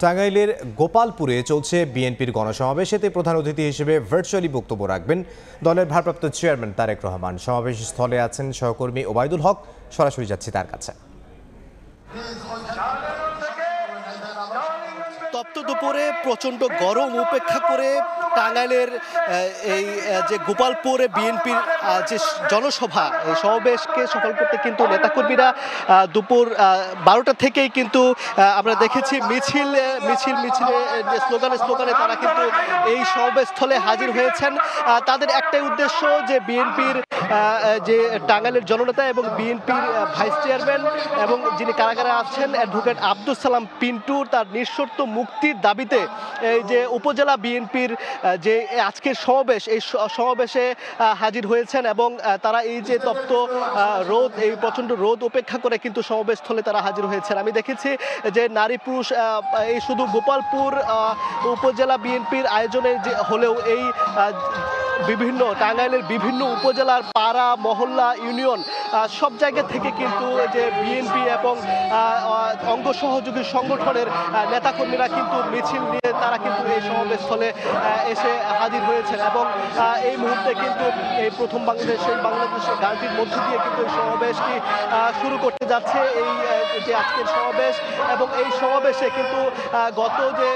টাঙ্গাইলের গোপালপুরে চলছে বিএনপির গণসমাবেশ। এতে প্রধান অতিথি হিসেবে ভার্চুয়ালি বক্তব্য রাখবেন দলের ভারপ্রাপ্ত চেয়ারম্যান তারেক রহমান। সমাবেশ স্থলে আছেন সহকর্মী ওবায়দুল হক। সরাসরি যাচ্ছি তার কাছে। তপ্ত দুপুরে প্রচণ্ড গরম উপেক্ষা করে টাঙ্গাইলের এই যে গোপালপুরে বিএনপির যে জনসভা, এই সমাবেশকে সফল করতে কিন্তু নেতাকর্মীরা দুপুর 12টা থেকেই কিন্তু আমরা দেখেছি মিছিলে যে স্লোগানে তারা কিন্তু এই সমাবেশস্থলে হাজির হয়েছেন। তাদের একটাই উদ্দেশ্য যে বিএনপির যে টাঙ্গাইলের জননেতা এবং বিএনপির ভাইস চেয়ারম্যান এবং যিনি কারাগারে আছেন অ্যাডভোকেট আব্দুল সালাম পিন্টু, তার নিঃশর্ত মুক্তির দাবিতে এই যে উপজেলা বিএনপির যে আজকের সমাবেশ, এই সমাবেশে হাজির হয়েছেন এবং তারা এই যে তপ্ত রোদ, এই প্রচণ্ড রোদ উপেক্ষা করে কিন্তু সমাবেশস্থলে তারা হাজির হয়েছেন। আমি দেখেছি যে নারী পুরুষ এই শুধু গোপালপুর উপজেলা বিএনপির আয়োজনে যে হলেও এই বিভিন্ন টাঙ্গাইলের বিভিন্ন উপজেলার পাড়া মহল্লা ইউনিয়ন সব জায়গা থেকে কিন্তু যে বিএনপি এবং অঙ্গ সহযোগী সংগঠনের নেতাকর্মীরা কিন্তু মিছিল নিয়ে তারা কিন্তু এই সমাবেশস্থলে এসে হাজির হয়েছেন এবং এই মুহূর্তে কিন্তু এই প্রথম বাংলাদেশের গানটির মধ্য দিয়ে কিন্তু এই সমাবেশটি শুরু করতে যাচ্ছে। এই যে আজকের সমাবেশ এবং এই সমাবেশে কিন্তু গত যে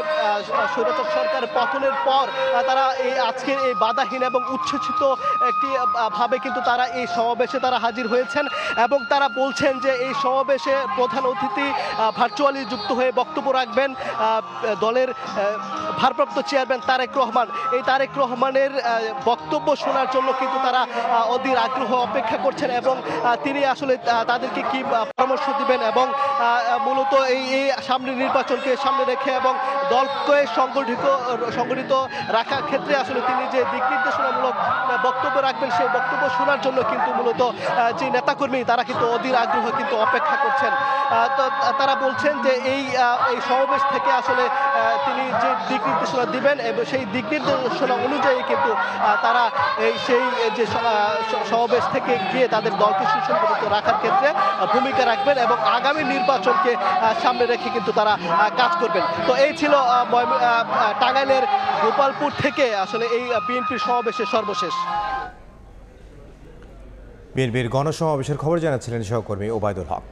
স্বৈরাচার সরকার পতনের পর তারা এই আজকের এই বাধাহীন এবং উচ্ছ্বসিত একটি ভাবে কিন্তু তারা এই সমাবেশে তারা হাজির হয়েছেন এবং তারা বলছেন যে এই সমাবেশে প্রধান অতিথি ভার্চুয়ালি যুক্ত হয়ে বক্তব্য রাখবেন দলের ভারপ্রাপ্ত চেয়ারম্যান তারেক রহমান। এই তারেক রহমানের বক্তব্য শোনার জন্য কিন্তু তারা অধীর আগ্রহ অপেক্ষা করছেন এবং তিনি আসলে তাদেরকে কি পরামর্শ দিবেন এবং মূলত এই সামনের নির্বাচনকে সামনে রেখে এবং দলকে সংগঠিত রাখার ক্ষেত্রে আসলে তিনি যে দিক নির্দেশনামূলক বক্তব্য রাখবেন সেই বক্তব্য শোনার জন্য কিন্তু মূলত যে নেতাকর্মী তারা কিন্তু অধীর আগ্রহ কিন্তু অপেক্ষা করছেন। তো তারা বলছেন যে এই সমাবেশ থেকে আসলে তিনি যে দিক নির্দেশনা দিবেন এবং সেই দিক নির্দেশনা অনুযায়ী কিন্তু তারা সেই যে সমাবেশ থেকে গিয়ে তাদের দলকে সুসংগঠিত রাখার ক্ষেত্রে ভূমিকা রাখবেন এবং আগামী নির্বাচনকে সামনে রেখে কিন্তু তারা কাজ করবেন। তো এই ছিল টাঙ্গাইলের গোপালপুর থেকে আসলে এই বিএনপির সমাবেশের সর্বশেষ। বিএনপির গণসমাবেশের খবর জানাচ্ছিলেন সহকর্মী ওবায়দুল হক।